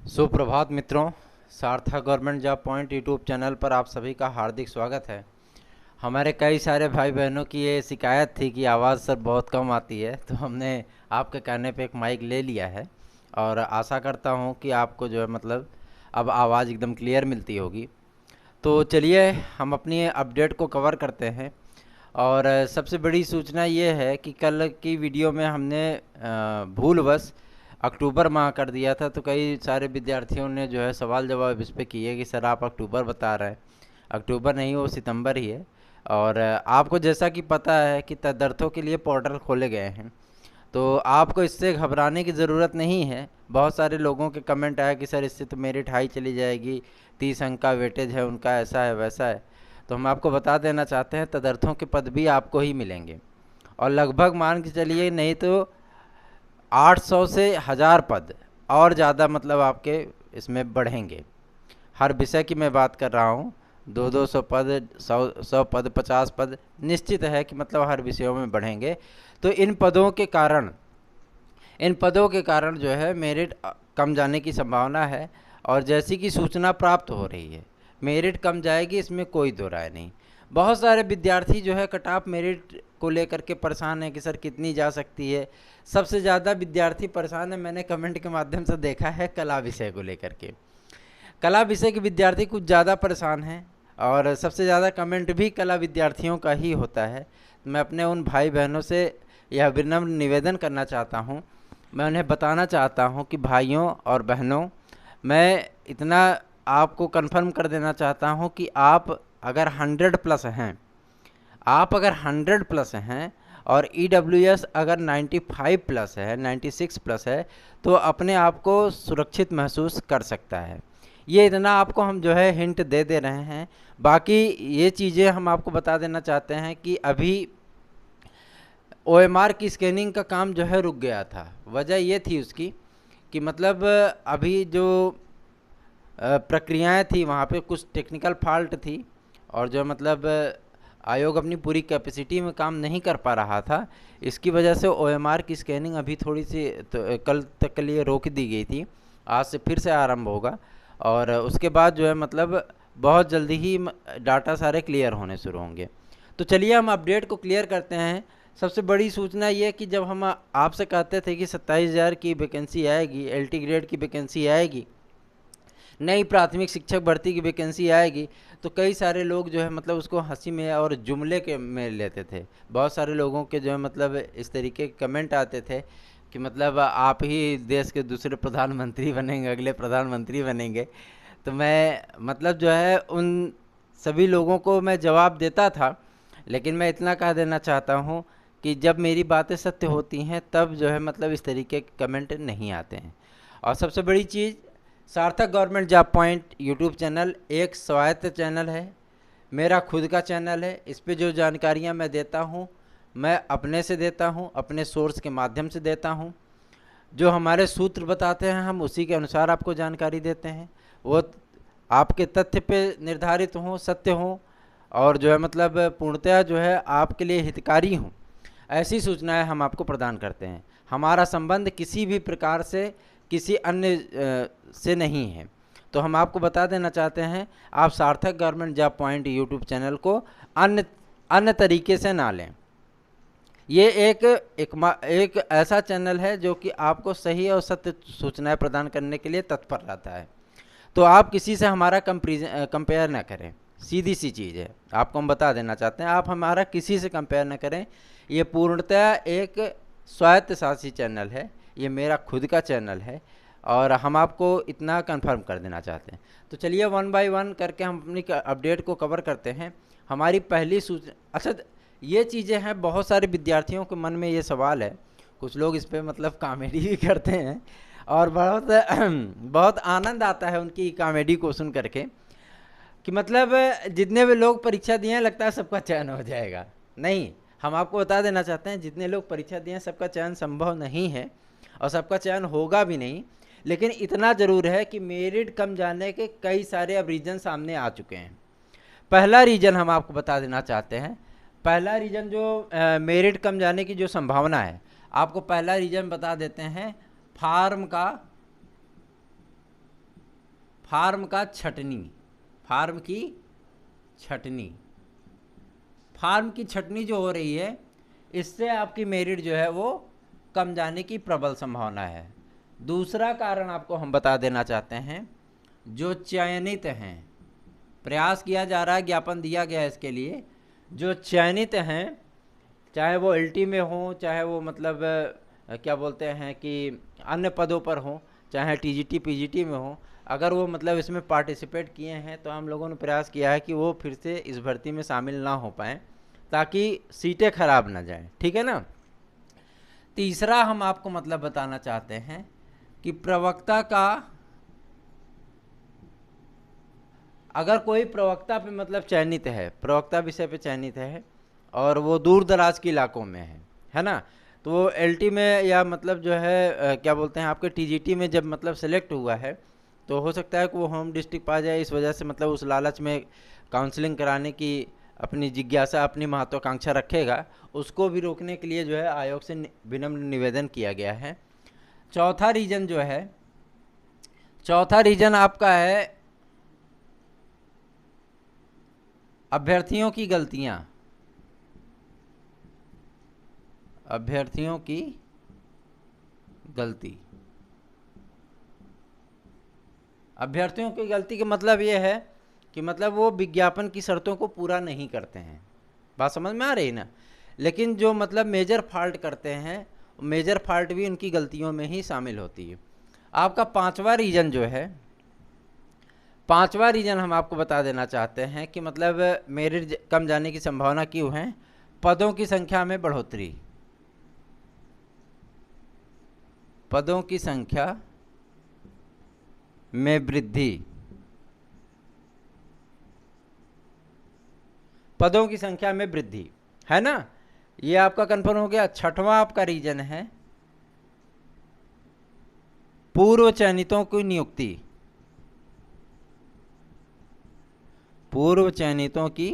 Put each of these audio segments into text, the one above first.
सुप्रभात मित्रों। सार्थक government job point YouTube channel पर आप सभी का हार्दिक स्वागत है। हमारे कई सारे भाई बहनों की ये शिकायत थी कि आवाज़ सर बहुत कम आती है, तो हमने आपके कहने पे एक माइक ले लिया है और आशा करता हूँ कि आपको जो है मतलब अब आवाज़ एकदम क्लियर मिलती होगी। तो चलिए हम अपनी अपडेट को कवर करते हैं। और सबसे बड़ी सूचना ये है कि कल की वीडियो में हमने भूलवश अक्टूबर माह कर दिया था, तो कई सारे विद्यार्थियों ने जो है सवाल जवाब इस पे किए कि सर आप अक्टूबर बता रहे हैं। अक्टूबर नहीं, वो सितंबर ही है। और आपको जैसा कि पता है कि तदर्थों के लिए पोर्टल खोले गए हैं, तो आपको इससे घबराने की ज़रूरत नहीं है। बहुत सारे लोगों के कमेंट आया कि सर इससे तो मेरिट हाई चली जाएगी, 30 अंक का वेटेज है उनका, ऐसा है वैसा है। तो हम आपको बता देना चाहते हैं तदर्थों के पद भी आपको ही मिलेंगे, और लगभग मान के चलिए नहीं तो 800 से 1000 पद और ज़्यादा मतलब आपके इसमें बढ़ेंगे। हर विषय की मैं बात कर रहा हूँ। 200 पद, 100 पद, 50 पद निश्चित है कि मतलब हर विषयों में बढ़ेंगे। तो इन पदों के कारण जो है मेरिट कम जाने की संभावना है। और जैसी कि सूचना प्राप्त हो रही है, मेरिट कम जाएगी, इसमें कोई दो राय नहीं। बहुत सारे विद्यार्थी जो है कट ऑफ मेरिट को लेकर के परेशान है कि सर कितनी जा सकती है। सबसे ज़्यादा विद्यार्थी परेशान है, मैंने कमेंट के माध्यम से देखा है, कला विषय को लेकर के। कला विषय के विद्यार्थी कुछ ज़्यादा परेशान हैं और सबसे ज़्यादा कमेंट भी कला विद्यार्थियों का ही होता है। मैं अपने उन भाई बहनों से यह विनम्र निवेदन करना चाहता हूँ, मैं उन्हें बताना चाहता हूँ कि भाइयों और बहनों, मैं इतना आपको कंफर्म कर देना चाहता हूँ कि आप अगर 100 प्लस हैं, आप अगर 100 प्लस हैं और EWS अगर 95 प्लस है, 96 प्लस है, तो अपने आप को सुरक्षित महसूस कर सकता है। ये इतना आपको हम जो है हिंट दे दे रहे हैं। बाकी ये चीज़ें हम आपको बता देना चाहते हैं कि अभी OMR की स्कैनिंग का काम जो है रुक गया था। वजह ये थी उसकी कि मतलब अभी जो प्रक्रियाएं थी वहाँ पे कुछ टेक्निकल फॉल्ट थी, और जो मतलब आयोग अपनी पूरी कैपेसिटी में काम नहीं कर पा रहा था। इसकी वजह से OMR की स्कैनिंग अभी थोड़ी सी तो कल तक के लिए रोक दी गई थी। आज से फिर से आरंभ होगा और उसके बाद जो है मतलब बहुत जल्दी ही डाटा सारे क्लियर होने शुरू होंगे। तो चलिए हम अपडेट को क्लियर करते हैं। सबसे बड़ी सूचना ये है कि जब हम आपसे कहते थे कि 27,000 की वैकेंसी आएगी, LT ग्रेड की वैकेंसी आएगी, नई प्राथमिक शिक्षक भर्ती की वैकेंसी आएगी, तो कई सारे लोग जो है मतलब उसको हंसी में और जुमले के में लेते थे। बहुत सारे लोगों के जो है मतलब इस तरीके के कमेंट आते थे कि मतलब आप ही देश के दूसरे प्रधानमंत्री बनेंगे, अगले प्रधानमंत्री बनेंगे। तो मैं मतलब जो है उन सभी लोगों को मैं जवाब देता था, लेकिन मैं इतना कह देना चाहता हूँ कि जब मेरी बातें सत्य होती हैं तब जो है मतलब इस तरीके के कमेंट नहीं आते हैं। और सबसे बड़ी चीज़, सार्थक government job point YouTube channel एक स्वायत्त चैनल है, मेरा खुद का चैनल है। इस पे जो जानकारियाँ मैं देता हूँ, मैं अपने से देता हूँ, अपने सोर्स के माध्यम से देता हूँ। जो हमारे सूत्र बताते हैं हम उसी के अनुसार आपको जानकारी देते हैं। वो आपके तथ्य पे निर्धारित हों, सत्य हों, और जो है मतलब पूर्णतः जो है आपके लिए हितकारी हों, ऐसी सूचनाएं हम आपको प्रदान करते हैं। हमारा संबंध किसी भी प्रकार से किसी अन्य से नहीं है। तो हम आपको बता देना चाहते हैं, आप सार्थक government job point YouTube channel को अन्य अन्य तरीके से ना लें। ये एक ऐसा चैनल है जो कि आपको सही और सत्य सूचनाएं प्रदान करने के लिए तत्पर रहता है। तो आप किसी से हमारा कंपेयर ना करें, सीधी सी चीज़ है, आपको हम बता देना चाहते हैं। आप हमारा किसी से कंपेयर ना करें। ये पूर्णतः एक स्वायत्त शासी चैनल है, ये मेरा खुद का चैनल है, और हम आपको इतना कंफर्म कर देना चाहते हैं। तो चलिए वन बाय वन करके हम अपनी अपडेट को कवर करते हैं। हमारी पहली सूचना, अच्छा ये चीज़ें हैं, बहुत सारे विद्यार्थियों के मन में ये सवाल है, कुछ लोग इस पर मतलब कॉमेडी भी करते हैं और बहुत बहुत आनंद आता है उनकी कॉमेडी को सुन करके कि मतलब जितने भी लोग परीक्षा दिए हैं लगता है सबका चयन हो जाएगा। नहीं, हम आपको बता देना चाहते हैं जितने लोग परीक्षा दिए हैं सबका चयन संभव नहीं है और सबका चयन होगा भी नहीं। लेकिन इतना ज़रूर है कि मेरिट कम जाने के कई सारे अब रीज़न सामने आ चुके हैं। पहला रीज़न हम आपको बता देना चाहते हैं, पहला रीज़न जो मेरिट कम जाने की जो संभावना है, आपको पहला रीज़न बता देते हैं, फार्म का फार्म का छटनी, फार्म की छटनी, फार्म की छटनी जो हो रही है इससे आपकी मेरिट जो है वो कम जाने की प्रबल संभावना है। दूसरा कारण आपको हम बता देना चाहते हैं, जो चयनित हैं, प्रयास किया जा रहा है, ज्ञापन दिया गया है इसके लिए, जो चयनित हैं, चाहे वो एलटी में हो, चाहे वो मतलब क्या बोलते हैं कि अन्य पदों पर हो, चाहे टीजीटी पीजीटी में हो, अगर वो मतलब इसमें पार्टिसिपेट किए हैं तो हम लोगों ने प्रयास किया है कि वो फिर से इस भर्ती में शामिल ना हो पाएँ ताकि सीटें खराब ना जाएं, ठीक है ना। तीसरा हम आपको मतलब बताना चाहते हैं कि प्रवक्ता का, अगर कोई प्रवक्ता पे मतलब चयनित है, प्रवक्ता विषय पे चयनित है और वो दूर दराज के इलाकों में है ना, तो वो एलटी में या मतलब जो है क्या बोलते हैं आपके टीजीटी में जब मतलब सेलेक्ट हुआ है तो हो सकता है कि वो होम डिस्ट्रिक्ट पा जाए, इस वजह से मतलब उस लालच में काउंसलिंग कराने की अपनी जिज्ञासा, अपनी महत्वाकांक्षा रखेगा, उसको भी रोकने के लिए जो है आयोग से विनम्र निवेदन किया गया है। चौथा रीजन जो है, चौथा रीजन आपका है अभ्यर्थियों की गलतियां, अभ्यर्थियों की गलती। अभ्यर्थियों की गलती का मतलब ये है कि मतलब वो विज्ञापन की शर्तों को पूरा नहीं करते हैं, बात समझ में आ रही ना। लेकिन जो मतलब मेजर फॉल्ट करते हैं, मेजर फॉल्ट भी उनकी गलतियों में ही शामिल होती है। आपका पांचवा रीजन जो है, पांचवा रीजन हम आपको बता देना चाहते हैं कि मतलब मेरिट कम जाने की संभावना क्यों है, पदों की संख्या में बढ़ोतरी, पदों की संख्या में वृद्धि, पदों की संख्या में वृद्धि, है ना, ये आपका कंफर्म हो गया। छठवां आपका रीजन है पूर्व चयनितों की नियुक्ति, पूर्व चयनितों की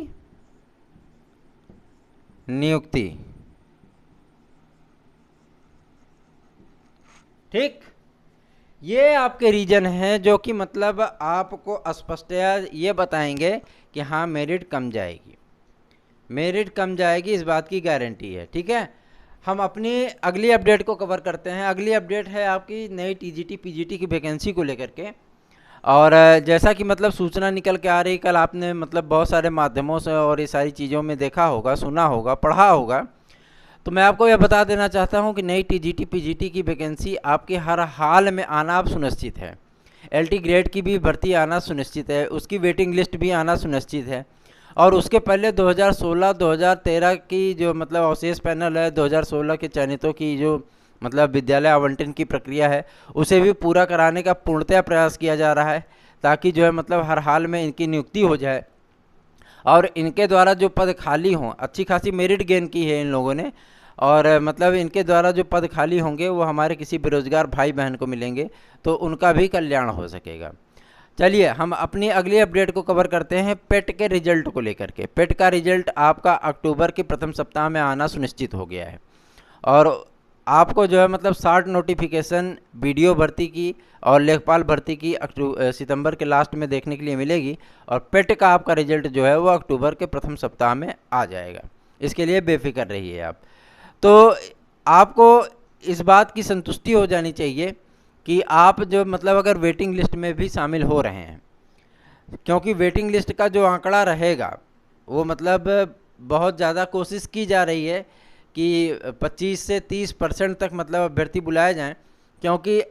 नियुक्ति, ठीक। ये आपके रीजन हैं जो कि मतलब आपको स्पष्टतया ये बताएंगे कि हाँ मेरिट कम जाएगी, मेरिट कम जाएगी, इस बात की गारंटी है, ठीक है। हम अपनी अगली अपडेट को कवर करते हैं। अगली अपडेट है आपकी नई टीजीटी पीजीटी की वैकेंसी को लेकर के, और जैसा कि मतलब सूचना निकल के आ रही, कल आपने मतलब बहुत सारे माध्यमों से और ये सारी चीज़ों में देखा होगा, सुना होगा, पढ़ा होगा, तो मैं आपको यह बता देना चाहता हूं कि नई टीजीटी पीजीटी की वैकेंसी आपके हर हाल में आना अब सुनिश्चित है। एलटी ग्रेड की भी भर्ती आना सुनिश्चित है, उसकी वेटिंग लिस्ट भी आना सुनिश्चित है, और उसके पहले 2016-2013 की जो मतलब अवशेष पैनल है, 2016 के चयनितों की जो मतलब विद्यालय आवंटन की प्रक्रिया है, उसे भी पूरा कराने का पूर्णतया प्रयास किया जा रहा है ताकि जो है मतलब हर हाल में इनकी नियुक्ति हो जाए और इनके द्वारा जो पद खाली हों, अच्छी खासी मेरिट गेन की है इन लोगों ने, और मतलब इनके द्वारा जो पद खाली होंगे वो हमारे किसी बेरोजगार भाई बहन को मिलेंगे तो उनका भी कल्याण हो सकेगा। चलिए हम अपनी अगली अपडेट को कवर करते हैं पेट के रिजल्ट को लेकर के। पेट का रिजल्ट आपका अक्टूबर के प्रथम सप्ताह में आना सुनिश्चित हो गया है, और आपको जो है मतलब 60 नोटिफिकेशन वीडियो भर्ती की और लेखपाल भर्ती की सितंबर के लास्ट में देखने के लिए मिलेगी, और पेट का आपका रिजल्ट जो है वो अक्टूबर के प्रथम सप्ताह में आ जाएगा, इसके लिए बेफिक्र रहिए आप। तो आपको इस बात की संतुष्टि हो जानी चाहिए कि आप जो मतलब अगर वेटिंग लिस्ट में भी शामिल हो रहे हैं, क्योंकि वेटिंग लिस्ट का जो आंकड़ा रहेगा वो मतलब बहुत ज़्यादा कोशिश की जा रही है कि 25 से 30% तक मतलब अभ्यर्थी बुलाए जाएं, क्योंकि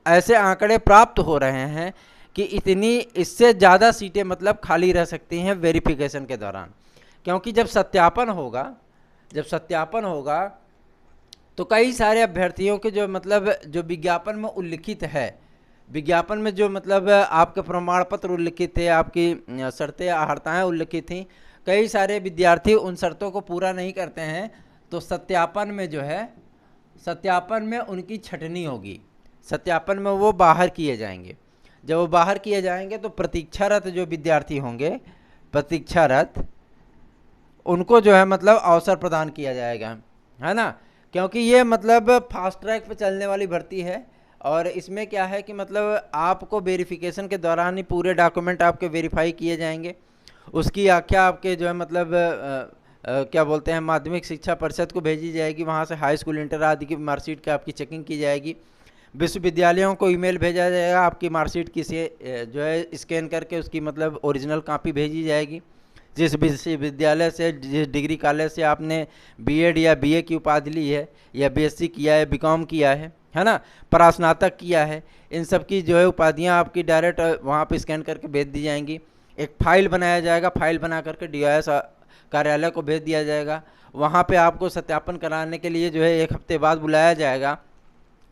ऐसे आंकड़े प्राप्त हो रहे हैं कि इतनी इससे ज़्यादा सीटें मतलब खाली रह सकती हैं वेरिफिकेशन के दौरान, क्योंकि जब सत्यापन होगा तो कई सारे अभ्यर्थियों के जो मतलब जो विज्ञापन में उल्लिखित है, विज्ञापन में जो मतलब आपके प्रमाण पत्र उल्लिखित थे, आपकी शर्तें आहर्ताएँ उल्लिखित थीं, कई सारे विद्यार्थी उन शर्तों को पूरा नहीं करते हैं, तो सत्यापन में जो है, सत्यापन में उनकी छटनी होगी, सत्यापन में वो बाहर किए जाएंगे। जब वो बाहर किए जाएंगे तो प्रतीक्षारत जो विद्यार्थी होंगे, प्रतीक्षारत, उनको जो है मतलब अवसर प्रदान किया जाएगा, है ना, क्योंकि ये मतलब फास्ट ट्रैक पे चलने वाली भर्ती है और इसमें क्या है कि मतलब आपको वेरिफिकेशन के दौरान ही पूरे डॉक्यूमेंट आपके वेरीफाई किए जाएंगे। उसकी आख्या आपके जो है मतलब क्या बोलते हैं माध्यमिक शिक्षा परिषद को भेजी जाएगी, वहाँ से हाई स्कूल इंटर आदि की मार्कशीट की आपकी चेकिंग की जाएगी। विश्वविद्यालयों को ईमेल भेजा जाएगा, आपकी मार्कशीट की से जो है स्कैन करके उसकी मतलब ओरिजिनल कॉपी भेजी जाएगी। जिस विश्वविद्यालय से, जिस डिग्री कॉलेज से आपने बीएड या बीए की उपाधि ली है, या बीएससी किया है, बीकॉम किया है ना, परास्नातक किया है, इन सब की जो है उपाधियाँ आपकी डायरेक्ट वहाँ पे स्कैन करके भेज दी जाएंगी। एक फाइल बनाया जाएगा, फाइल बना करके डीआईएस कार्यालय को भेज दिया जाएगा। वहाँ पे आपको सत्यापन कराने के लिए जो है 1 हफ्ते बाद बुलाया जाएगा।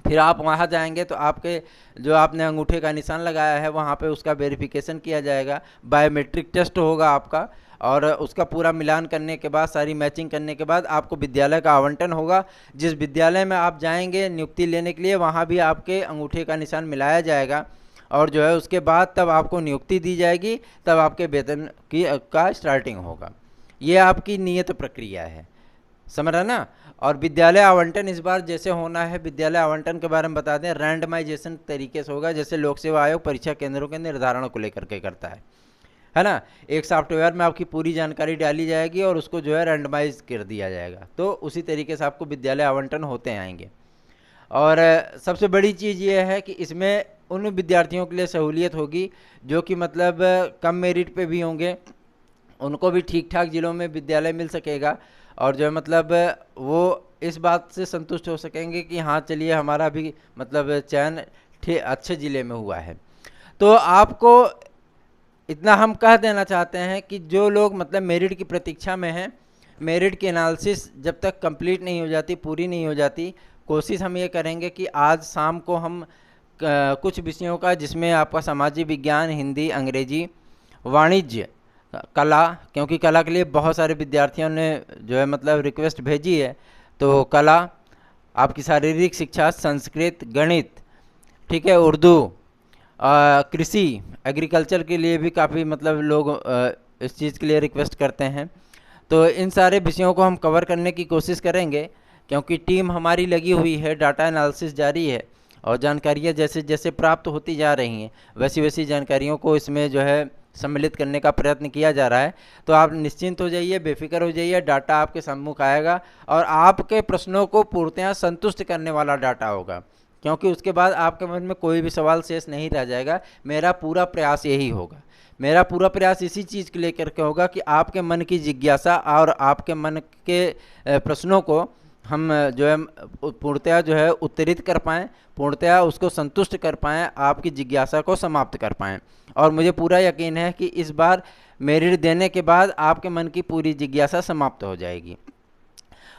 फिर आप वहाँ जाएंगे तो आपके जो आपने अंगूठे का निशान लगाया है वहाँ पे उसका वेरिफिकेशन किया जाएगा, बायोमेट्रिक टेस्ट होगा आपका, और उसका पूरा मिलान करने के बाद, सारी मैचिंग करने के बाद आपको विद्यालय का आवंटन होगा। जिस विद्यालय में आप जाएंगे नियुक्ति लेने के लिए, वहाँ भी आपके अंगूठे का निशान मिलाया जाएगा, और जो है उसके बाद तब आपको नियुक्ति दी जाएगी, तब आपके वेतन की का स्टार्टिंग होगा। ये आपकी नियत प्रक्रिया है, समझ रहे ना। और विद्यालय आवंटन इस बार जैसे होना है, विद्यालय आवंटन के बारे में बता दें, रैंडमाइजेशन तरीके से होगा, जैसे लोक सेवा आयोग परीक्षा केंद्रों के निर्धारण को लेकर के करता है ना। एक सॉफ्टवेयर में आपकी पूरी जानकारी डाली जाएगी और उसको जो है रैंडमाइज कर दिया जाएगा, तो उसी तरीके से आपको विद्यालय आवंटन होते आएंगे। और सबसे बड़ी चीज़ ये है कि इसमें उन विद्यार्थियों के लिए सहूलियत होगी जो कि मतलब कम मेरिट पे भी होंगे, उनको भी ठीक ठाक ज़िलों में विद्यालय मिल सकेगा, और जो है मतलब वो इस बात से संतुष्ट हो सकेंगे कि हाँ चलिए हमारा भी मतलब चयन अच्छे ज़िले में हुआ है। तो आपको इतना हम कह देना चाहते हैं कि जो लोग मतलब मेरिट की प्रतीक्षा में हैं, मेरिट की एनालिसिस जब तक कंप्लीट नहीं हो जाती, पूरी नहीं हो जाती, कोशिश हम ये करेंगे कि आज शाम को हम कुछ विषयों का, जिसमें आपका सामाजिक विज्ञान, हिंदी, अंग्रेजी, वाणिज्य, कला, क्योंकि कला के लिए बहुत सारे विद्यार्थियों ने जो है मतलब रिक्वेस्ट भेजी है, तो कला, आपकी शारीरिक शिक्षा, संस्कृत, गणित, ठीक है, उर्दू, कृषि, एग्रीकल्चर के लिए भी काफ़ी मतलब लोग इस चीज़ के लिए रिक्वेस्ट करते हैं। तो इन सारे विषयों को हम कवर करने की कोशिश करेंगे, क्योंकि टीम हमारी लगी हुई है, डाटा एनालिसिस जारी है, और जानकारियाँ जैसे जैसे प्राप्त होती जा रही हैं वैसी वैसी जानकारियों को इसमें जो है सम्मिलित करने का प्रयत्न किया जा रहा है। तो आप निश्चिंत हो जाइए, बेफिक्र हो जाइए, डाटा आपके सम्मुख आएगा और आपके प्रश्नों को पूर्णतः संतुष्ट करने वाला डाटा होगा, क्योंकि उसके बाद आपके मन में कोई भी सवाल शेष नहीं रह जाएगा। मेरा पूरा प्रयास यही होगा, मेरा पूरा प्रयास इसी चीज़ को लेकर के होगा कि आपके मन की जिज्ञासा और आपके मन के प्रश्नों को हम जो है पूर्णतः जो है उत्तरित कर पाएँ, पूर्णतः उसको संतुष्ट कर पाएँ, आपकी जिज्ञासा को समाप्त कर पाएँ। और मुझे पूरा यकीन है कि इस बार मेरिट देने के बाद आपके मन की पूरी जिज्ञासा समाप्त हो जाएगी।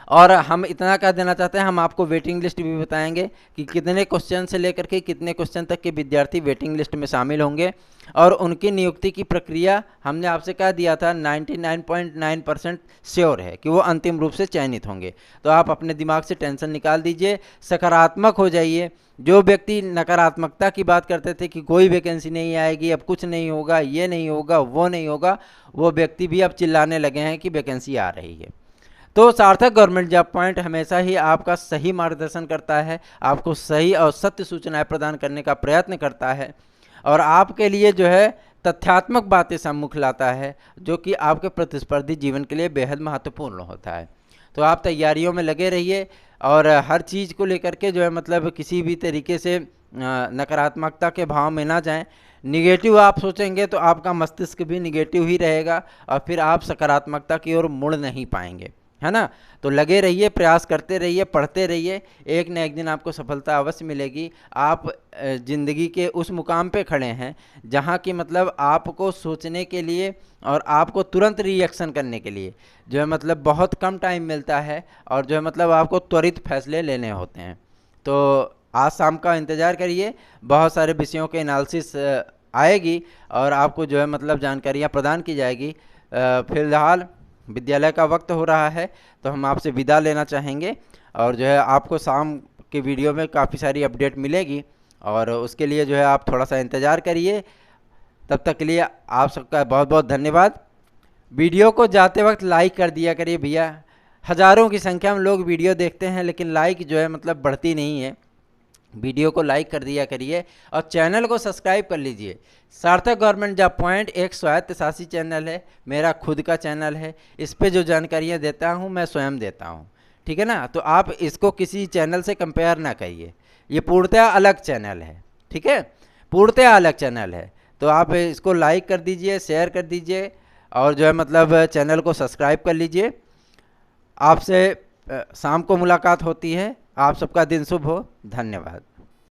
और हम इतना कह देना चाहते हैं, हम आपको वेटिंग लिस्ट भी बताएंगे कि कितने क्वेश्चन से लेकर के कितने क्वेश्चन तक के विद्यार्थी वेटिंग लिस्ट में शामिल होंगे, और उनकी नियुक्ति की प्रक्रिया हमने आपसे कह दिया था 99.9% श्योर है कि वो अंतिम रूप से चयनित होंगे। तो आप अपने दिमाग से टेंशन निकाल दीजिए, सकारात्मक हो जाइए। जो व्यक्ति नकारात्मकता की बात करते थे कि कोई वैकेंसी नहीं आएगी, अब कुछ नहीं होगा, ये नहीं होगा, वो नहीं होगा, वो व्यक्ति भी अब चिल्लाने लगे हैं कि वैकेंसी आ रही है। तो सार्थक गवर्नमेंट जॉब पॉइंट हमेशा ही आपका सही मार्गदर्शन करता है, आपको सही और सत्य सूचनाएं प्रदान करने का प्रयत्न करता है, और आपके लिए जो है तथ्यात्मक बातें सम्मुख लाता है, जो कि आपके प्रतिस्पर्धी जीवन के लिए बेहद महत्वपूर्ण होता है। तो आप तैयारियों में लगे रहिए, और हर चीज़ को लेकर के जो है मतलब किसी भी तरीके से नकारात्मकता के भाव में ना जाएं। निगेटिव आप सोचेंगे तो आपका मस्तिष्क भी निगेटिव ही रहेगा, और फिर आप सकारात्मकता की ओर मुड़ नहीं पाएंगे, है ना। तो लगे रहिए, प्रयास करते रहिए, पढ़ते रहिए, एक न एक दिन आपको सफलता अवश्य मिलेगी। आप ज़िंदगी के उस मुकाम पे खड़े हैं जहाँ की मतलब आपको सोचने के लिए और आपको तुरंत रिएक्शन करने के लिए जो है मतलब बहुत कम टाइम मिलता है, और जो है मतलब आपको त्वरित फैसले लेने होते हैं। तो आज शाम का इंतज़ार करिए, बहुत सारे विषयों के एनालिसिस आएगी और आपको जो है मतलब जानकारियाँ प्रदान की जाएगी। फिलहाल विद्यालय का वक्त हो रहा है, तो हम आपसे विदा लेना चाहेंगे, और जो है आपको शाम के वीडियो में काफ़ी सारी अपडेट मिलेगी, और उसके लिए जो है आप थोड़ा सा इंतज़ार करिए। तब तक के लिए आप सबका बहुत बहुत धन्यवाद। वीडियो को जाते वक्त लाइक कर दिया करिए भैया, हज़ारों की संख्या में लोग वीडियो देखते हैं लेकिन लाइक जो है मतलब बढ़ती नहीं है। वीडियो को लाइक कर दिया करिए और चैनल को सब्सक्राइब कर लीजिए। सार्थक गवर्नमेंट जॉब पॉइंट एक स्वायत्त शासी चैनल है, मेरा खुद का चैनल है। इस पे जो जानकारियाँ देता हूँ मैं स्वयं देता हूँ, ठीक है ना। तो आप इसको किसी चैनल से कंपेयर ना करिए, ये पूर्णतः अलग चैनल है, ठीक है, पूर्णतः अलग चैनल है। तो आप इसको लाइक कर दीजिए, शेयर कर दीजिए और जो है मतलब चैनल को सब्सक्राइब कर लीजिए। आपसे शाम को मुलाकात होती है। आप सबका दिन शुभ हो। धन्यवाद।